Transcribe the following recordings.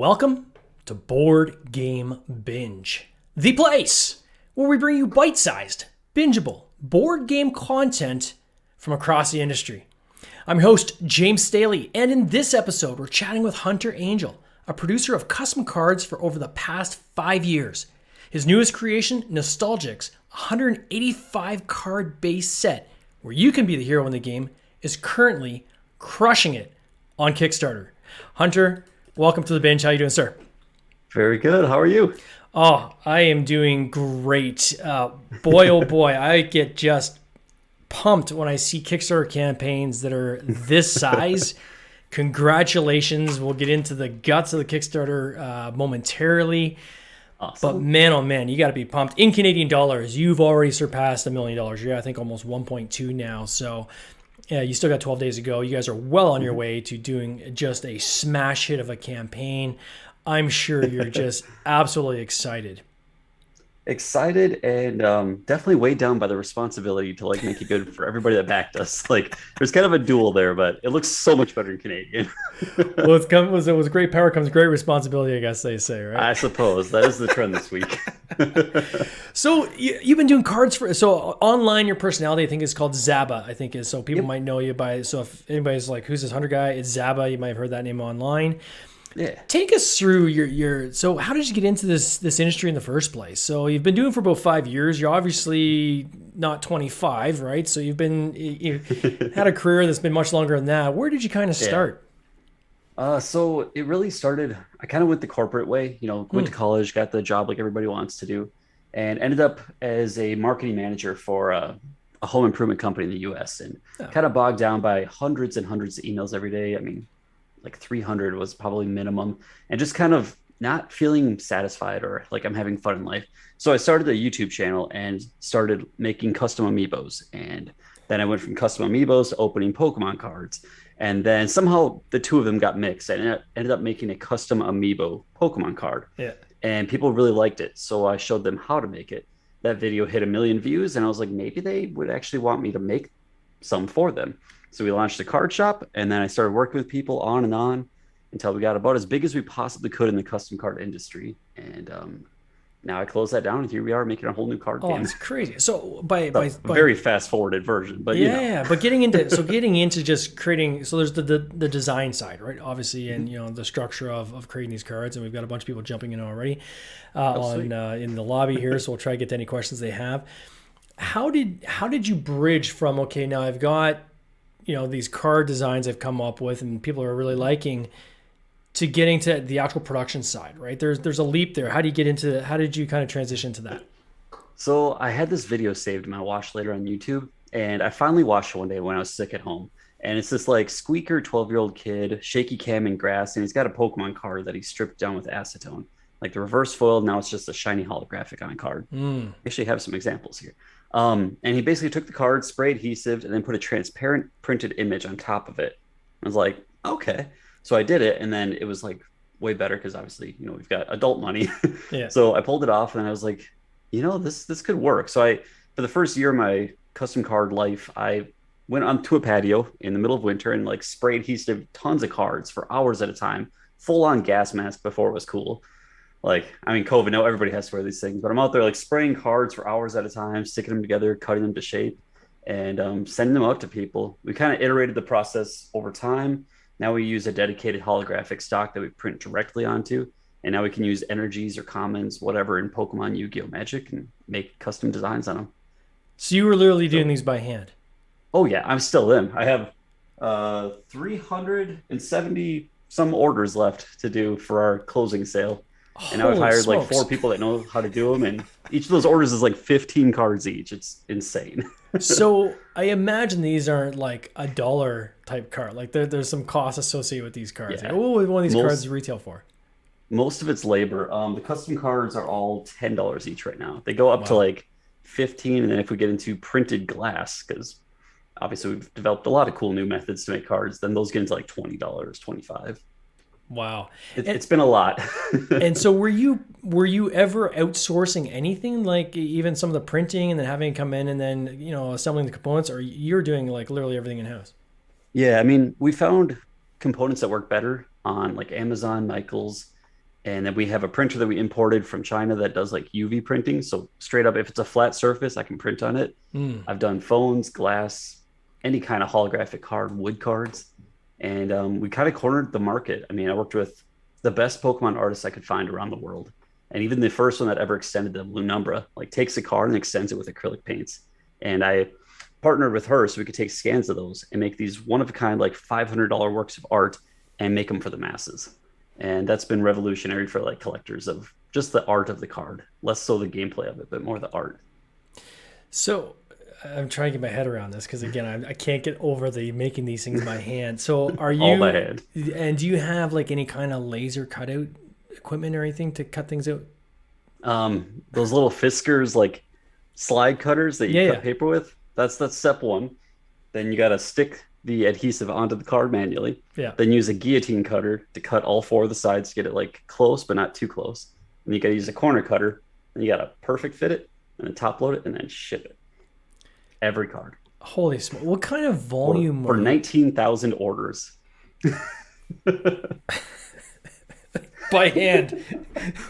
Welcome to Board Game Binge, the place where we bring you bite-sized, bingeable board game content from across the industry. I'm your host, James Staley, and in this episode, we're chatting with Hunter Angell, a producer of custom cards for over the past 5 years. His newest creation, Nostalgix, a 185 card base set where you can be the hero in the game, is currently crushing it on Kickstarter. Hunter, welcome to the binge. How you doing, sir? Very good. How are you? Oh, I am doing great. Boy, oh boy, I get just pumped when I see Kickstarter campaigns that are this size. Congratulations. We'll get into the guts of the Kickstarter momentarily. Awesome. But man, oh man, you got to be pumped. In Canadian dollars, you've already surpassed $1 million. You're, I think, almost 1.2 now. So yeah, you still got 12 days to go. You guys are well on your way to doing just a smash hit of a campaign. I'm sure you're just absolutely excited. Excited and definitely weighed down by the responsibility to make it good for everybody that backed us. There's kind of a duel there, but it looks so much better in Canadian. Well, it was great power comes great responsibility, I guess they say, right? I suppose that is the trend this week. So you've been doing cards so online. Your personality, I think, is called Zaba. I think is so people might know you by. So if anybody's like, who's this Hunter guy? It's Zaba. You might have heard that name online. Yeah. Take us through your. So how did you get into this industry in the first place? So you've been doing it for about 5 years. You're obviously not 25, right? So you've had a career that's been much longer than that. Where did you kind of start? So it really started. I kind of went the corporate way. Went to college, got the job like everybody wants to do, and ended up as a marketing manager for a home improvement company in the U.S. and kind of bogged down by hundreds and hundreds of emails every day. I mean, like 300 was probably minimum, and just kind of not feeling satisfied or like I'm having fun in life. So I started a YouTube channel and started making custom amiibos. And then I went from custom amiibos to opening Pokemon cards. And then somehow the two of them got mixed. And I ended up making a custom amiibo Pokemon card. Yeah. And people really liked it. So I showed them how to make it. That video hit 1 million views. And I was like, maybe they would actually want me to make some for them. So we launched a card shop, and then I started working with people on and on until we got about as big as we possibly could in the custom card industry. And now I closed that down, and here we are making a whole new card game. Oh, it's crazy. So by very fast forwarded version, but but getting into just creating. So there's the design side, right? Obviously, and the structure of creating these cards, and we've got a bunch of people jumping in already in the lobby here. So we'll try to get to any questions they have. How did you bridge from now I've got these card designs I've come up with and people are really liking, to getting to the actual production side, right? There's a leap there. How did you kind of transition to that? So I had this video saved in my watch later on YouTube, and I finally watched it one day when I was sick at home. And it's this squeaker 12-year-old kid, shaky cam in grass, and he's got a Pokemon card that he stripped down with acetone. Like the reverse foil, now it's just a shiny holographic on a card. I actually have some examples here. And he basically took the card, sprayed adhesive, and then put a transparent printed image on top of it. I was like, okay. So I did it, and then it was way better because obviously, we've got adult money. Yeah. So I pulled it off, and I was like, this could work. So for the first year of my custom card life, I went onto a patio in the middle of winter and sprayed adhesive tons of cards for hours at a time, full on gas mask before it was cool. COVID, now everybody has to wear these things, but I'm out there spraying cards for hours at a time, sticking them together, cutting them to shape, and sending them out to people. We kind of iterated the process over time. Now we use a dedicated holographic stock that we print directly onto, and now we can use energies or commons, whatever, in Pokemon, Yu-Gi-Oh! Magic, and make custom designs on them. So you were literally doing these by hand? Oh yeah, I'm still in. I have 370 some orders left to do for our closing sale. And now I've hired smokes. 4 people that know how to do them, and each of those orders is 15 cards each. It's insane. So I imagine these aren't a dollar type card. There's some cost associated with these cards. Yeah. What would one of these cards retail for? Most of it's labor. The custom cards are all $10 each right now. They go up to 15, and then if we get into printed glass, because obviously we've developed a lot of cool new methods to make cards, then those get into $20, $25. Wow. It's been a lot. And so were you ever outsourcing anything, even some of the printing and then having it come in and then, assembling the components, or you're doing literally everything in-house? Yeah, I mean, we found components that work better on Amazon, Michaels, And then we have a printer that we imported from China that does like UV printing. So straight up, if it's a flat surface, I can print on it. I've done phones, glass, any kind of holographic card, wood cards. And we kind of cornered the market. I mean, I worked with the best Pokemon artists I could find around the world. And even the first one that ever extended them, Lunumbra, like takes a card and extends it with acrylic paints. And I partnered with her so we could take scans of those and make these one of a kind, like $500 works of art and make them for the masses. And that's been revolutionary for like collectors of just the art of the card, less so the gameplay of it, but more the art. So I'm trying to get my head around this because again, I can't get over the making these things by hand. So are you All by hand. And do you have like any kind of laser cutout equipment or anything to cut things out? Those little Fiskars, like slide cutters that you cut paper with. That's step one. Then you got to stick the adhesive onto the card manually. Yeah. Then use a guillotine cutter to cut all four of the sides to get it like close, but not too close. And you got to use a corner cutter. And you got to perfect fit it and then top load it and then ship it. Every card. Holy smoke. What kind of volume? For 19,000 orders. By hand.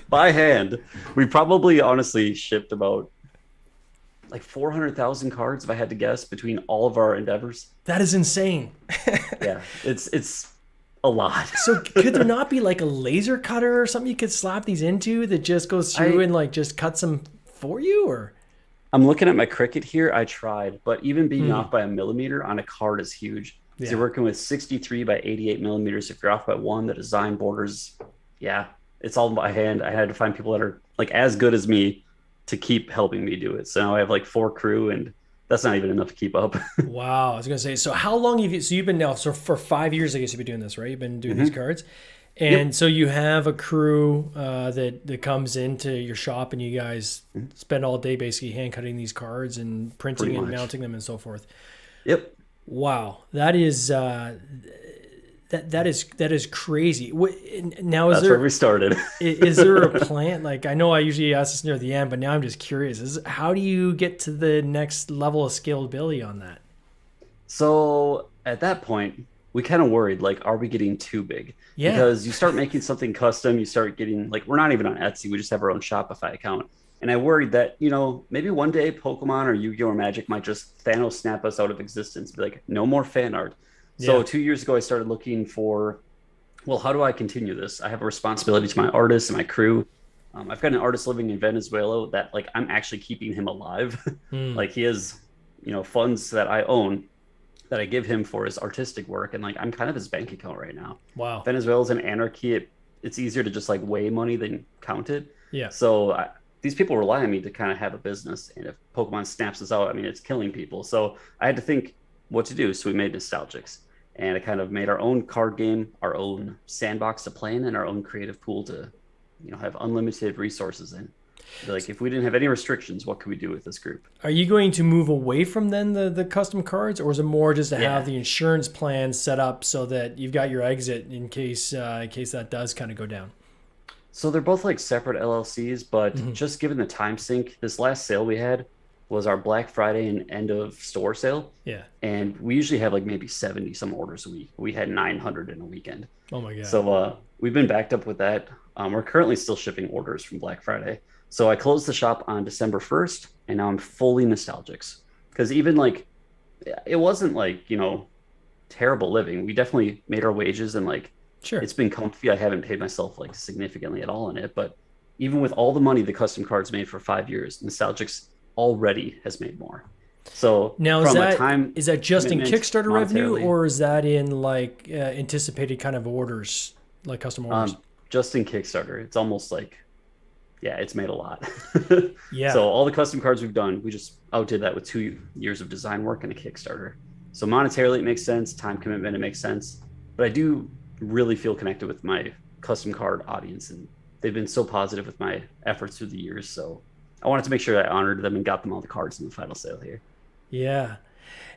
By hand. We probably honestly shipped about like 400,000 cards, if I had to guess, between all of our endeavors. That is insane. Yeah, it's a lot. So could there not be like a laser cutter or something you could slap these into that just goes through and like just cuts them for you? Or I'm looking at my Cricut here. I tried, but even being off by a millimeter on a card is huge. Yeah. You're working with 63 by 88 millimeters. If you're off by one, the design borders, it's all by hand. I had to find people that are like as good as me to keep helping me do it. So now I have like 4 crew, and that's not even enough to keep up. Wow. I was going to say, so how long have you, so you've been now, so for 5 years, I guess you've been doing this, right? You've been doing these cards. And so you have a crew that comes into your shop and you guys spend all day basically hand cutting these cards and printing and mounting them and so forth. Yep. Wow. That is, that is crazy. Now, that's where we started. Is there a plan? Like, I know I usually ask this near the end, but now I'm just curious. How do you get to the next level of scalability on that? So at that point, we kind of worried, like, are we getting too big? Yeah. Because you start making something custom, you start getting, like, we're not even on Etsy. We just have our own Shopify account. And I worried that, maybe one day Pokemon or Yu-Gi-Oh! Or Magic might just Thanos snap us out of existence. Be like, no more fan art. So 2 years ago, I started looking for, well, how do I continue this? I have a responsibility to my artists and my crew. I've got an artist living in Venezuela that, like, I'm actually keeping him alive. Like, he has, funds that I own that I give him for his artistic work. And, like, I'm kind of his bank account right now. Wow. Venezuela's an anarchy. It's easier to just, like, weigh money than count it. Yeah. So these people rely on me to kind of have a business. And if Pokemon snaps us out, I mean, it's killing people. So I had to think what to do. So we made Nostalgix. And I kind of made our own card game, our own sandbox to play in, and our own creative pool to, have unlimited resources in. Like, if we didn't have any restrictions, what could we do with this group? Are you going to move away from then the custom cards, or is it more just to have the insurance plan set up so that you've got your exit in case that does kind of go down? So they're both like separate LLCs, but just given the time sink, this last sale we had was our Black Friday and end of store sale. Yeah. And we usually have like maybe 70 some orders a week. We had 900 in a weekend. Oh my God. So we've been backed up with that. We're currently still shipping orders from Black Friday. So I closed the shop on December 1st, and now I'm fully Nostalgix. Because even like, it wasn't like, terrible living. We definitely made our wages, and like, it's been comfy. I haven't paid myself like significantly at all in it. But even with all the money the custom cards made for 5 years, Nostalgix already has made more. So now is that just in Kickstarter revenue, or is that in like anticipated kind of orders, like custom orders? Just in Kickstarter. It's almost like, it's made a lot. Yeah. So all the custom cards we've done, we just outdid that with 2 years of design work and a Kickstarter. So monetarily it makes sense, time commitment it makes sense, but I do really feel connected with my custom card audience, and they've been so positive with my efforts through the years. So I wanted to make sure I honored them and got them all the cards in the final sale here. Yeah.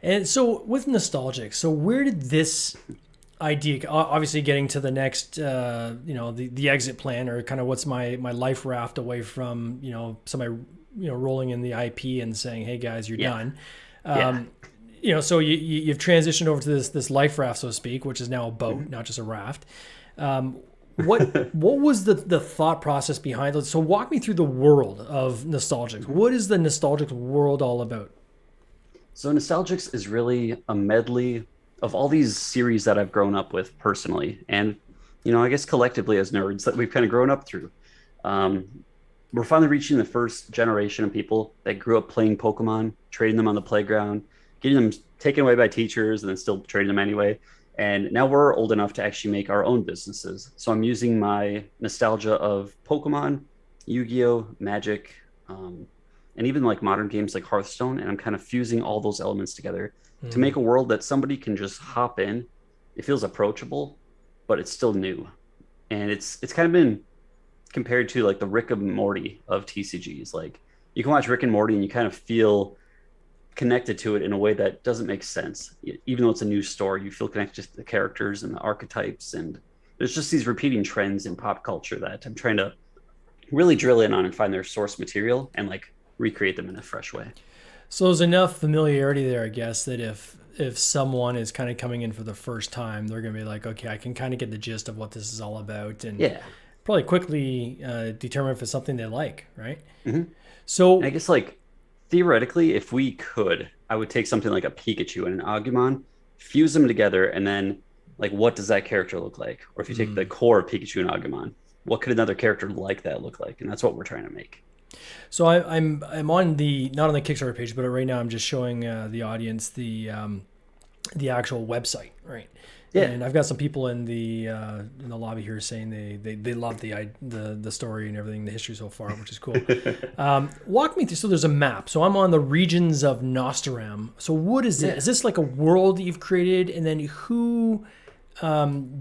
And so with Nostalgix, so where did this idea, obviously getting to the next, the exit plan, or kind of what's my life raft away from, somebody, rolling in the IP and saying, hey guys, you're done. So you've transitioned over to this life raft, so to speak, which is now a boat, not just a raft. What was the thought process behind it? So walk me through the world of Nostalgix. What is the Nostalgix world all about? So Nostalgix is really a medley of all these series that I've grown up with personally, and I guess collectively as nerds that we've kind of grown up through. Um, we're finally reaching the first generation of people that grew up playing Pokemon, trading them on the playground, getting them taken away by teachers, and then still trading them anyway. And now we're old enough to actually make our own businesses. So I'm using my nostalgia of Pokemon, Yu-Gi-Oh, Magic, and even like modern games like Hearthstone, and I'm kind of fusing all those elements together to make a world that somebody can just hop in. It feels approachable, but it's still new, and it's kind of been compared to like the Rick and Morty of TCGs. Like you can watch Rick and Morty and you kind of feel connected to it in a way that doesn't make sense. Even though it's a new story, you feel connected to the characters and the archetypes, and there's just these repeating trends in pop culture that I'm trying to really drill in on and find their source material and like recreate them in a fresh way. So there's enough familiarity there, I guess, that if someone is kind of coming in for the first time, they're going to be like, okay, I can kind of get the gist of what this is all about, and Yeah. probably quickly determine if it's something they like, right? Mm-hmm. So And I guess like theoretically, if we could, I would take something like a Pikachu and an Agumon, fuse them together, and then like what does that character look like? Or if you take the core of Pikachu and Agumon, what could another character like that look like? And that's what we're trying to make. So I'm on the, not on the Kickstarter page, but right now I'm just showing the audience the actual website, right? Yeah. And I've got some people in the lobby here saying they love the story and everything, the history so far, which is cool. Walk me through. So there's a map. So I'm on the regions of Nostaram. So what is it? Is this like a world that you've created, and then who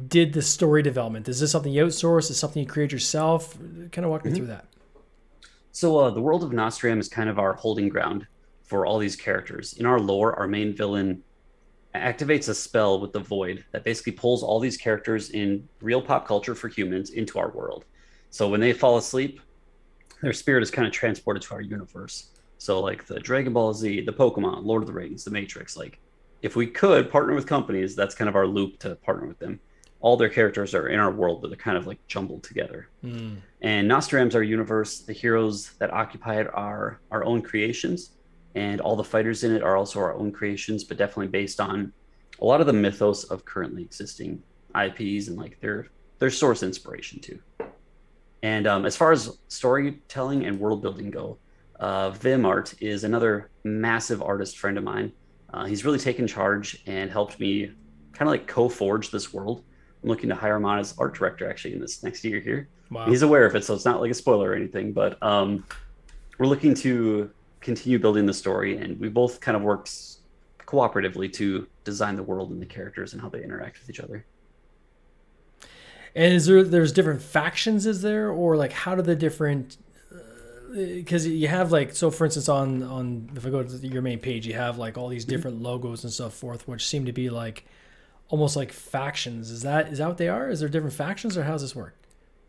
did the story development? Is this something you outsource? Is this something you create yourself? Kind of walk me through that. So the world of Nostram is kind of our holding ground for all these characters. In our lore, our main villain activates a spell with the Void that basically pulls all these characters in real pop culture for humans into our world. So when they fall asleep, their spirit is kind of transported to our universe. So like the Dragon Ball Z, the Pokemon, Lord of the Rings, the Matrix, like if we could partner with companies, that's kind of our loop to partner with them. All their characters are in our world, but they're kind of like jumbled together. And Nostram's our universe. The heroes that occupy it are our own creations, and all the fighters in it are also our own creations, but definitely based on a lot of the mythos of currently existing IPs and like their source inspiration too. And as far as storytelling and world building go, Vimart is another massive artist friend of mine. He's really taken charge and helped me kind of like co-forge this world. I'm looking to hire him on as art director actually in this next year here. Wow. He's aware of it, so it's not like a spoiler or anything, but we're looking to continue building the story, and we both kind of worked cooperatively to design the world and the characters and how they interact with each other. And there's different factions, is there? Or like how do the different, because you have like, so for instance on if I go to your main page, you have like all these different logos and so forth, which seem to be like almost like factions. Is that what they are? Is there different factions, or how does this work?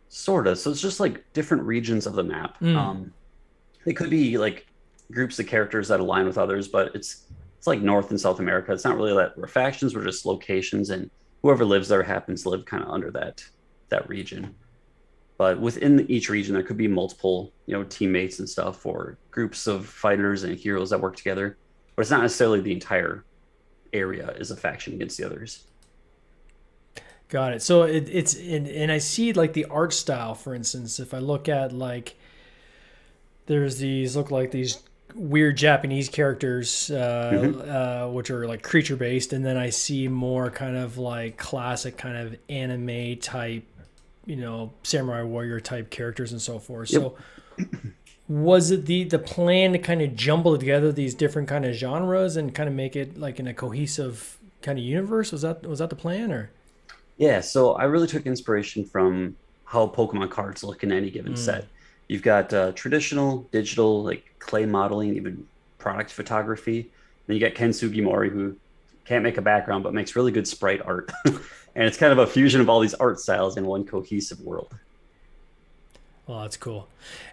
Sort of. So it's just like different regions of the map. They could be like groups of characters that align with others, but it's like North and South America. It's not really that we're factions, we're just locations, and whoever lives there happens to live kind of under that region. But within each region, there could be multiple, teammates and stuff, or groups of fighters and heroes that work together. But it's not necessarily the entire area is a faction against the others. Got it. So it's and I see like the art style, for instance, if I look at like, there's these look like these weird Japanese characters, which are like creature based, and then I see more kind of like classic kind of anime type, samurai warrior type characters and so forth. Yep. So was it the plan to kind of jumble together these different kind of genres and kind of make it like in a cohesive kind of universe? Was that the plan, or? Yeah, so I really took inspiration from how Pokemon cards look in any given set. You've got traditional, digital, like clay modeling, even product photography. Then you got Ken Sugimori, who can't make a background, but makes really good sprite art. And it's kind of a fusion of all these art styles in one cohesive world. Well, that's cool.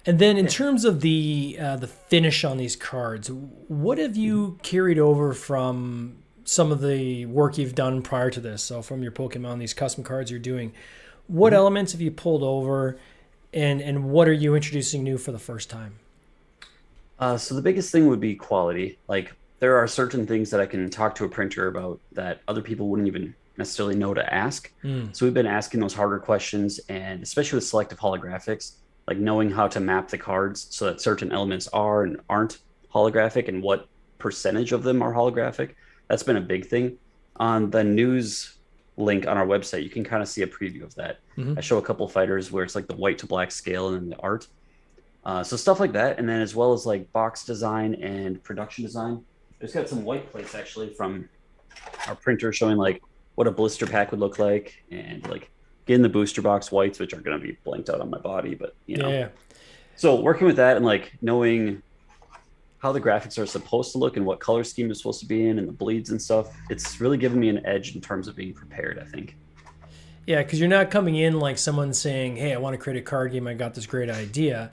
And then in terms of the finish on these cards, what have you carried over from some of the work you've done prior to this? So from your Pokemon, these custom cards you're doing, What elements have you pulled over, and what are you introducing new for the first time? So the biggest thing would be quality. Like there are certain things that I can talk to a printer about that other people wouldn't even necessarily know to ask. Mm. So we've been asking those harder questions, and especially with selective holographics, like knowing how to map the cards so that certain elements are and aren't holographic and what percentage of them are holographic. That's been a big thing. On the news link on our website, you can kind of see a preview of that. Mm-hmm. I show a couple fighters where it's like the white to black scale and then the art. So stuff like that, and then as well as like box design and production design. There's got some white plates actually from our printer showing like what a blister pack would look like, and like getting the booster box whites, which are going to be blanked out on my body, but you know. Yeah. So working with that and like knowing how the graphics are supposed to look and what color scheme is supposed to be in and the bleeds and stuff, it's really given me an edge in terms of being prepared, I think. Yeah, because you're not coming in like someone saying, "Hey, I want to create a card game. I got this great idea."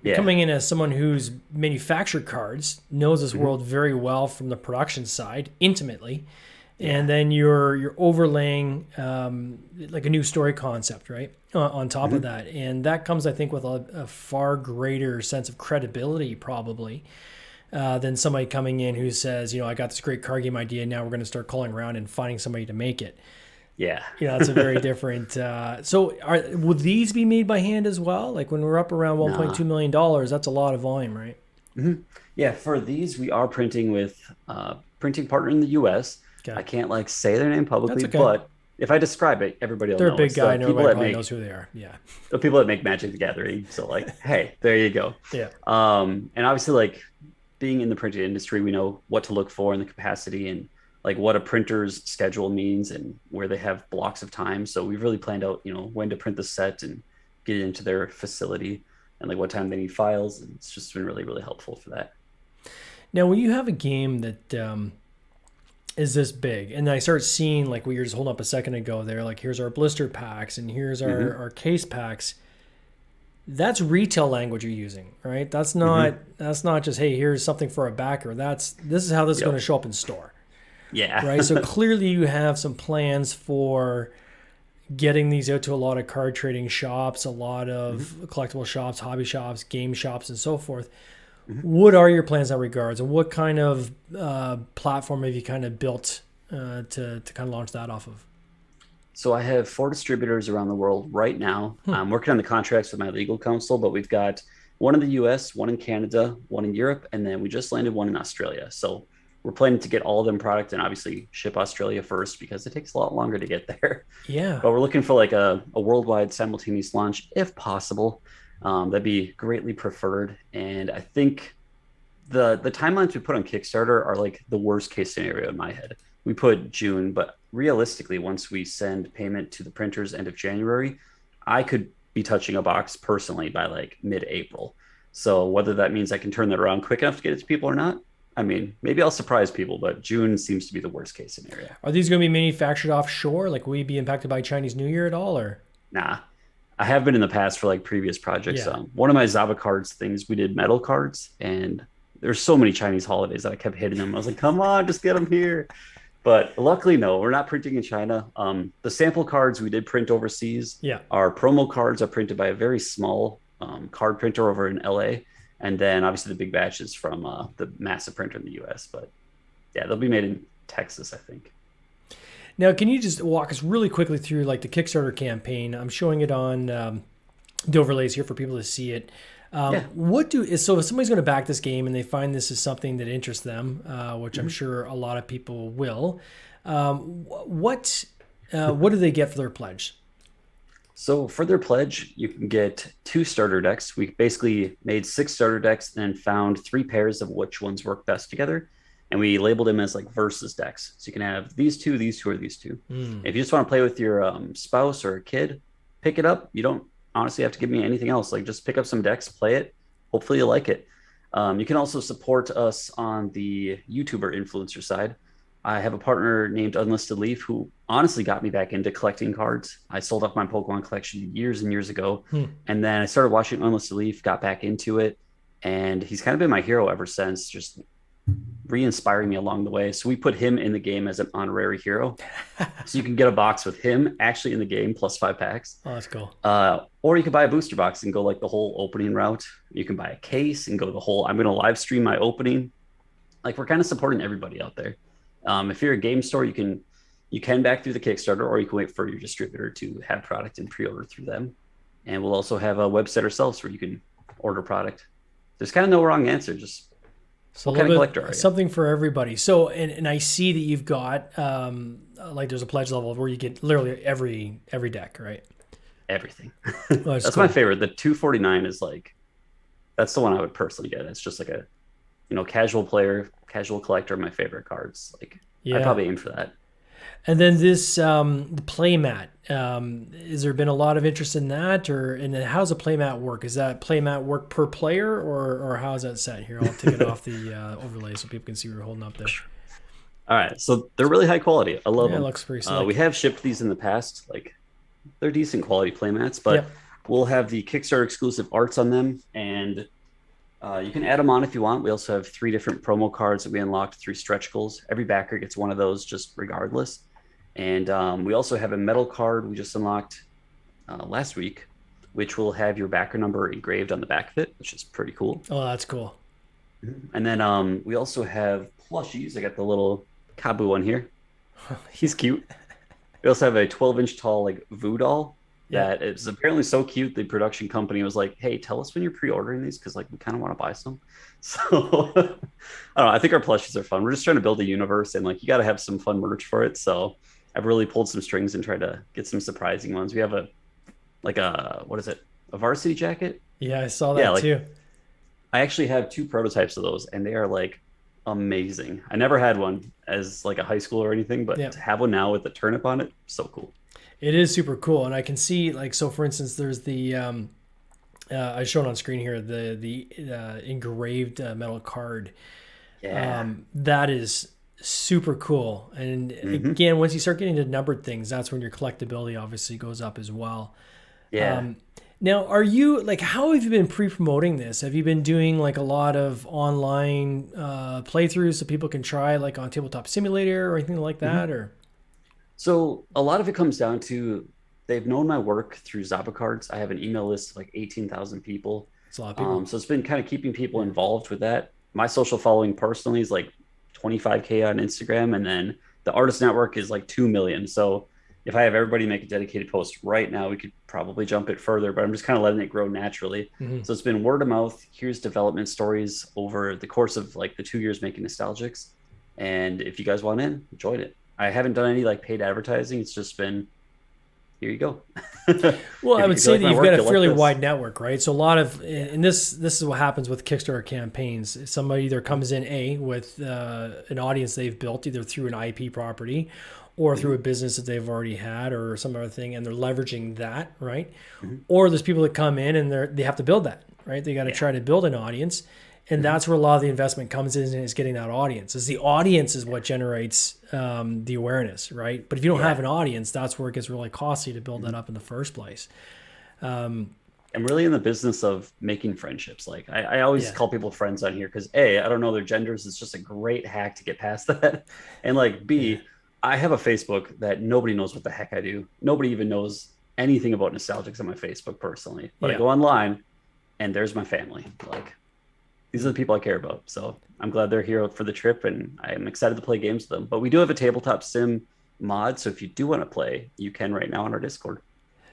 You're Yeah. coming in as someone who's manufactured cards, knows this world very well from the production side, intimately, and then you're overlaying like a new story concept, right, on top of that, and that comes, I think, with a far greater sense of credibility, probably, than somebody coming in who says, I got this great card game idea. Now we're going to start calling around and finding somebody to make it. Yeah. It's a very different. So, will these be made by hand as well? Like when we're up around $1.2 million, that's a lot of volume, right? Yeah, for these we are printing with printing partner in the US. Okay. I can't like say their name publicly, That's okay. but if I describe it, everybody will They're know. a big It's guy, the and people everybody that probably make knows who they are. Yeah. the people that make Magic the Gathering. So like, hey, there you go. Yeah. And obviously like being in the printing industry, we know what to look for in the capacity and like what a printer's schedule means and where they have blocks of time. So we've really planned out, when to print the set and get it into their facility and like what time they need files. And it's just been really, really helpful for that. Now, when you have a game that is this big, and I start seeing like what you're just holding up a second ago there, like here's our blister packs and here's our case packs. That's retail language you're using, right? That's not just, hey, here's something for a backer. This is how this is going to show up in store. Yeah. Right. So clearly you have some plans for getting these out to a lot of card trading shops, a lot of collectible shops, hobby shops, game shops, and so forth. What are your plans in that regards, and what kind of platform have you kind of built to kind of launch that off of? So I have 4 distributors around the world right now. I'm working on the contracts with my legal counsel, but we've got one in the US, one in Canada, one in Europe, and then we just landed one in Australia. So we're planning to get all of them product and obviously ship Australia first because it takes a lot longer to get there. Yeah. But we're looking for like a worldwide simultaneous launch if possible. That'd be greatly preferred. And I think the timelines we put on Kickstarter are like the worst case scenario in my head. We put June, but realistically, once we send payment to the printers end of January, I could be touching a box personally by like mid-April. So whether that means I can turn that around quick enough to get it to people or not, I mean, maybe I'll surprise people, but June seems to be the worst case scenario. Are these going to be manufactured offshore? Like, will you be impacted by Chinese New Year at all, or? Nah, I have been in the past for like previous projects. Yeah. One of my Zava cards things, we did metal cards, and there's so many Chinese holidays that I kept hitting them. I was like, come on, just get them here. But luckily, no, we're not printing in China. The sample cards we did print overseas. Yeah. Our promo cards are printed by a very small card printer over in LA. And then obviously the big batches from the massive printer in the US. But yeah, they'll be made in Texas, I think. Now, can you just walk us really quickly through like the Kickstarter campaign? I'm showing it on the overlays here for people to see it. So if somebody's going to back this game and they find this is something that interests them, which I'm sure a lot of people will, what do they get for their pledge? So for their pledge, you can get 2 starter decks. We basically made 6 starter decks and found 3 pairs of which ones work best together. And we labeled them as like versus decks. So you can have these two, or these two. If you just want to play with your spouse or a kid, pick it up. You don't honestly have to give me anything else. Like just pick up some decks, play it. Hopefully you like it. You can also support us on the YouTuber influencer side. I have a partner named Unlisted Leaf who honestly got me back into collecting cards. I sold off my Pokemon collection years and years ago. And then I started watching Unlisted Leaf, got back into it. And he's kind of been my hero ever since, just re-inspiring me along the way. So we put him in the game as an honorary hero. So you can get a box with him actually in the game plus 5 packs. Oh, that's cool. Or you could buy a booster box and go like the whole opening route. You can buy a case and go the whole, I'm going to live stream my opening. Like we're kind of supporting everybody out there. If you're a game store, you can back through the Kickstarter, or you can wait for your distributor to have product and pre-order through them. And we'll also have a website ourselves where you can order product. There's kind of no wrong answer. Just so what kind of collector are you? Something for everybody. So, and I see that you've got like there's a pledge level where you get literally every deck, right? Everything. Oh, that's cool. my favorite. The 249 is like, that's the one I would personally get. It's just like a, casual player, casual collector, my favorite cards. Like I'd probably aim for that. And then this the playmat. Has there been a lot of interest in that, and then how's a playmat work? Is that playmat work per player, or how is that set? Here, I'll take it off the overlay so people can see what we're holding up there. All right, so they're really high quality. I love them. It looks pretty slick. We have shipped these in the past. Like they're decent quality playmats, but we'll have the Kickstarter exclusive arts on them, and you can add them on if you want. We also have 3 different promo cards that we unlocked through stretch goals. Every backer gets one of those just regardless. And we also have a metal card we just unlocked last week, which will have your backer number engraved on the back of it, which is pretty cool. Oh, that's cool. And then we also have plushies. I got the little Kabu one here. He's cute. We also have a 12-inch tall like Voo doll that is apparently so cute. The production company was like, "Hey, tell us when you're pre-ordering these because like we kind of want to buy some." So I don't know. I think our plushies are fun. We're just trying to build a universe, and like you got to have some fun merch for it. So I've really pulled some strings and tried to get some surprising ones. We have a what is it? A varsity jacket? Yeah, I saw that too. I actually have 2 prototypes of those, and they are like amazing. I never had one as like a high school or anything, but to have one now with the turnip on it, so cool. It is super cool, and I can see like so. For instance, there's the I showed on screen here the engraved metal card. Yeah, that is super cool. And again, once you start getting to numbered things, that's when your collectability obviously goes up as well. Yeah. Now, are you like, how have you been pre-promoting this? Have you been doing like a lot of online playthroughs so people can try like on Tabletop Simulator or anything like that? Or so a lot of it comes down to they've known my work through Zappa cards. I have an email list of like 18,000 people. It's a lot of people. So it's been kind of keeping people involved with that. My social following personally is like 25K on Instagram, and then the artist network is like 2 million. So if I have everybody make a dedicated post right now, we could probably jump it further, but I'm just kind of letting it grow naturally. So it's been word of mouth. Here's development stories over the course of like the 2 years making Nostalgix. And if you guys want in, join it. I haven't done any like paid advertising. It's just been, here you go. Well, I would say that you've got a fairly wide network, right? So a lot of, and this is what happens with Kickstarter campaigns. Somebody either comes in with an audience they've built either through an IP property or through a business that they've already had or some other thing, and they're leveraging that, right? Or there's people that come in and they have to build that, right? They got to try to build an audience. And that's where a lot of the investment comes in, and is getting that audience. Is the audience is what generates the awareness, right? But if you don't have an audience, that's where it gets really costly to build that up in the first place. I'm really in the business of making friendships. Like I always call people friends on here because A, I don't know their genders. It's just a great hack to get past that. And like B, I have a Facebook that nobody knows what the heck I do. Nobody even knows anything about Nostalgix on my Facebook personally. But I go online and there's my family. Like, these are the people I care about. So I'm glad they're here for the trip, and I'm excited to play games with them. But we do have a tabletop sim mod. So if you do want to play, you can right now on our Discord.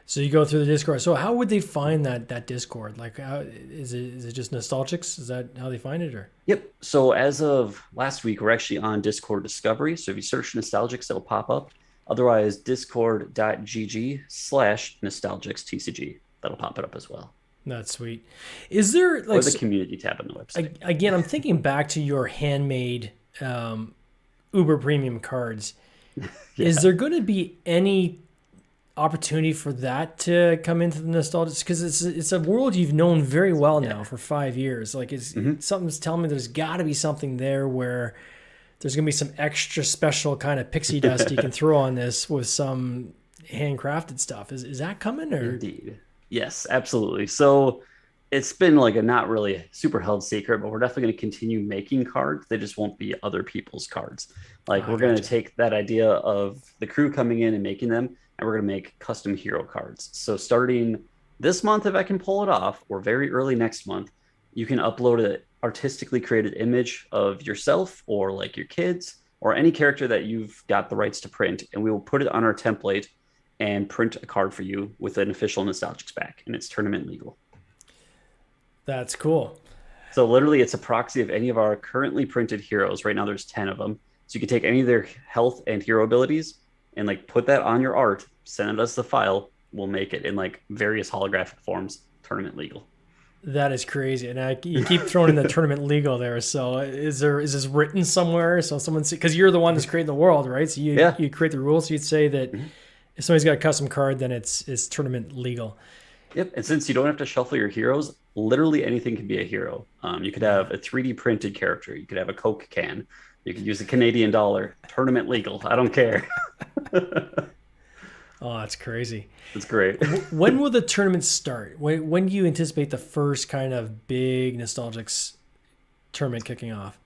So you go through the Discord. So how would they find that Discord? Like, is it just Nostalgix? Is that how they find it? Or Yep. So as of last week, we're actually on Discord Discovery. So if you search Nostalgix, it'll pop up. Otherwise, discord.gg/NostalgixTCG. That'll pop it up as well. That's sweet. Is there like or the community tab on the website? Again, I'm thinking back to your handmade Uber Premium cards. Is there going to be any opportunity for that to come into the Nostalgix? Because it's a world you've known very well now for 5 years. Like, something's telling me there's got to be something there where there's going to be some extra special kind of pixie dust you can throw on this with some handcrafted stuff. Is that coming? Or? Indeed. Yes, absolutely. So it's been like a not really super held secret, but we're definitely going to continue making cards. They just won't be other people's cards. Like I we're going to gotcha. take that idea of the crew coming in and making them, and we're going to make custom hero cards. So starting this month, if I can pull it off, or very early next month, you can upload an artistically created image of yourself or like your kids or any character that you've got the rights to print, and we will put it on our template and print a card for you with an official Nostalgix back, and it's tournament legal. That's cool. So literally, it's a proxy of any of our currently printed heroes. Right now, there's 10 of them. So you can take any of their health and hero abilities and like put that on your art, send us the file. We'll make it in like various holographic forms, tournament legal. That is crazy, and you keep throwing in the tournament legal there. So is this written somewhere? So someone, because you're the one that's creating the world, right? So Yeah. you create the rules. So you'd say that Mhm. if somebody's got a custom card, then it's tournament legal. Yep. And since you don't have to shuffle your heroes, literally anything can be a hero. You could have a 3D printed character. You could have a Coke can. You could use a Canadian dollar. Tournament legal. I don't care. Oh, that's crazy. It's great. When will the tournament start? When do you anticipate the first kind of big Nostalgix tournament kicking off?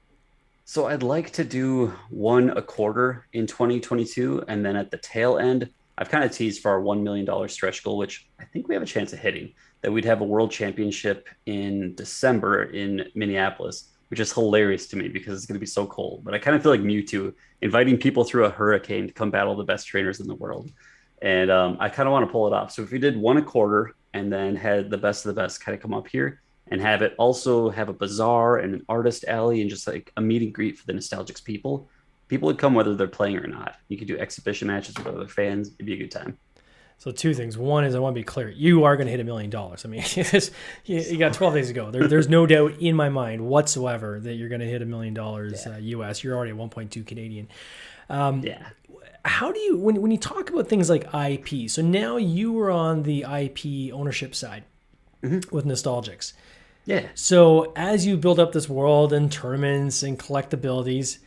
So I'd like to do one a quarter in 2022. And then at the tail end, I've kind of teased for our $1 million stretch goal, which I think we have a chance of hitting, that we'd have a world championship in December in Minneapolis, which is hilarious to me because it's going to be so cold. But I kind of feel like Mewtwo inviting people through a hurricane to come battle the best trainers in the world. And I kind of want to pull it off. So if we did one a quarter and then had the best of the best kind of come up here and have it also have a bazaar and an artist alley and just like a meet and greet for the Nostalgix people, people would come whether they're playing or not. You could do exhibition matches with other fans. It'd be a good time. So two things. One is I want to be clear. You are going to hit $1 million. I mean, you got 12 days to go. There's no doubt in my mind whatsoever that you're going to hit $1 million US. You're already at 1.2 Canadian. Yeah. How do you, when you talk about things like IP, so now you are on the IP ownership side with Nostalgix. Yeah. So as you build up this world and tournaments and collectabilities,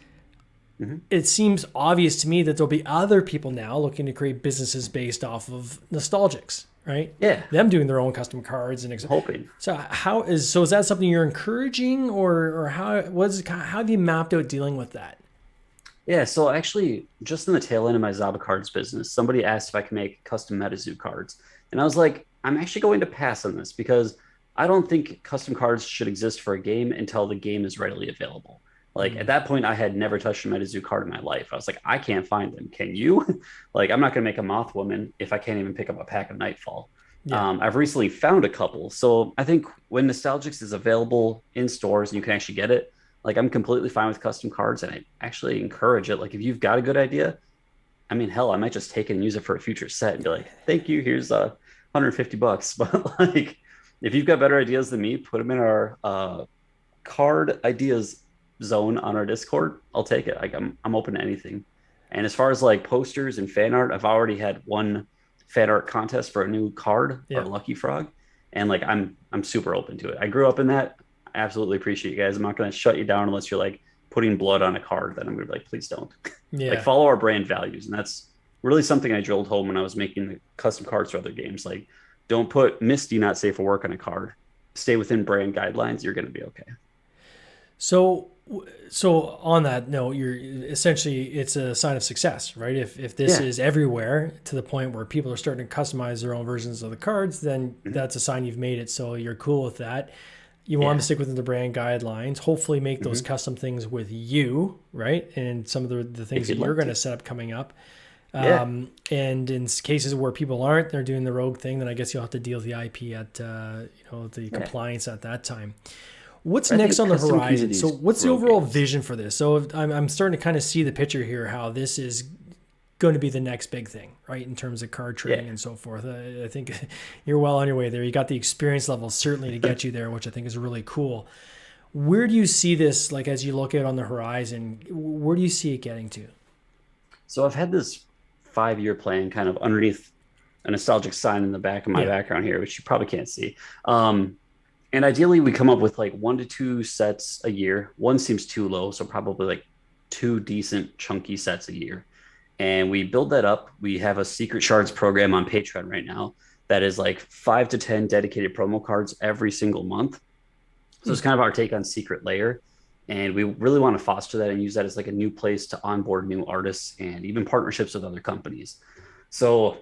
it seems obvious to me that there'll be other people now looking to create businesses based off of Nostalgix, right? Yeah. Them doing their own custom cards and Hoping. so is that something you're encouraging, or how have you mapped out dealing with that? Yeah, so actually, just in the tail end of my Zaba cards business, somebody asked if I could make custom MetaZoo cards. And I was like, I'm actually going to pass on this because I don't think custom cards should exist for a game until the game is readily available. Like at that point, I had never touched a MetaZoo card in my life. I was like, I can't find them. Can you? Like, I'm not going to make a Moth Woman if I can't even pick up a pack of Nightfall. Yeah. I've recently found a couple. So I think when Nostalgix is available in stores and you can actually get it, like I'm completely fine with custom cards, and I actually encourage it. Like if you've got a good idea, I mean, hell, I might just take it and use it for a future set and be like, "Thank you, here's $150." But like, if you've got better ideas than me, put them in our card ideas zone on our Discord. I'll take it. Like I'm open to anything. And as far as like posters and fan art, I've already had one fan art contest for a new card, Yeah. our Lucky Frog, and like I'm super open to it. I grew up in that. Absolutely appreciate you guys. I'm not going to shut you down unless you're like putting blood on a card. Then I'm going to be like, please don't. Yeah. Like follow our brand values, and that's really something I drilled home when I was making the custom cards for other games. Like, don't put Misty not safe for work on a card. Stay within brand guidelines. You're going to be okay. So on that note, you're essentially, it's a sign of success, right? If this is everywhere to the point where people are starting to customize their own versions of the cards, then that's a sign you've made it. So you're cool with that. You want to stick within the brand guidelines, hopefully make those custom things with you, right? And some of the things that you're going to set up coming up. And in cases where people aren't, they're doing the rogue thing, then I guess you'll have to deal with the IP at, the compliance at that time. What's next on the horizon? So what's the overall vision for this? So I'm starting to kind of see the picture here, how this is going to be the next big thing, right? In terms of card trading and so forth. I think you're well on your way there. You got the experience level certainly to get you there, which I think is really cool. Where do you see this, like as you look out on the horizon, where do you see it getting to? So I've had this 5-year plan kind of underneath a Nostalgix sign in the back of my background here, which you probably can't see. And ideally we come up with like 1 to 2 sets a year. One seems too low, so probably like 2 decent chunky sets a year. And we build that up. We have a Secret Shards program on Patreon right now that is like 5 to 10 dedicated promo cards every single month. So it's kind of our take on Secret Layer. And we really want to foster that and use that as like a new place to onboard new artists and even partnerships with other companies. So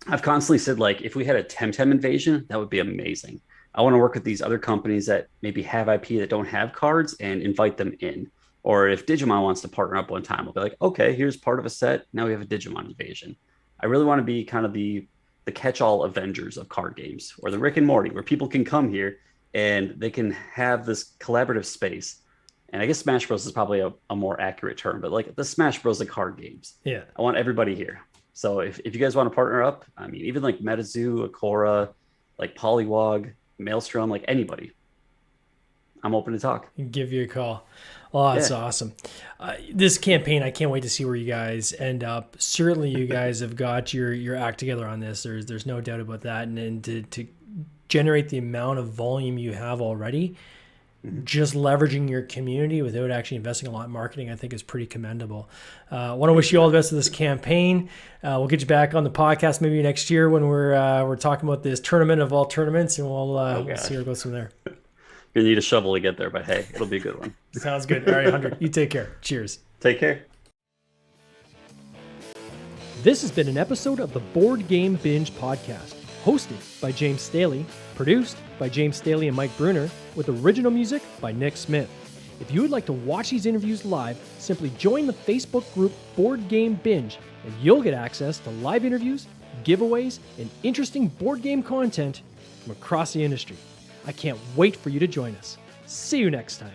I've constantly said, like, if we had a Temtem invasion, that would be amazing. I want to work with these other companies that maybe have IP that don't have cards and invite them in. Or if Digimon wants to partner up one time, we'll be like, okay, here's part of a set. Now we have a Digimon invasion. I really want to be kind of the catch-all Avengers of card games, or the Rick and Morty, where people can come here and they can have this collaborative space. And I guess Smash Bros is probably a more accurate term, but like the Smash Bros of card games. Yeah. I want everybody here. So if you guys want to partner up, I mean, even like MetaZoo, Akora, like Polywog, Maelstrom, like anybody, I'm open to talk. Give you a call. Oh, that's awesome. This campaign, I can't wait to see where you guys end up. Certainly you guys have got your act together on this. There's no doubt about that. And to generate the amount of volume you have already, just leveraging your community without actually investing a lot in marketing, I think is pretty commendable. I want to wish you all the best of this campaign. We'll get you back on the podcast maybe next year when we're talking about this tournament of all tournaments, and we'll see where it goes from there. You're going to need a shovel to get there, but hey, it'll be a good one. Sounds good. All right, 100. You take care. Cheers. Take care. This has been an episode of the Board Game Binge podcast, hosted by James Staley, produced by James Staley and Mike Bruner, with original music by Nick Smith. If you would like to watch these interviews live, simply join the Facebook group Board Game Binge, and you'll get access to live interviews, giveaways, and interesting board game content from across the industry. I can't wait for you to join us. See you next time.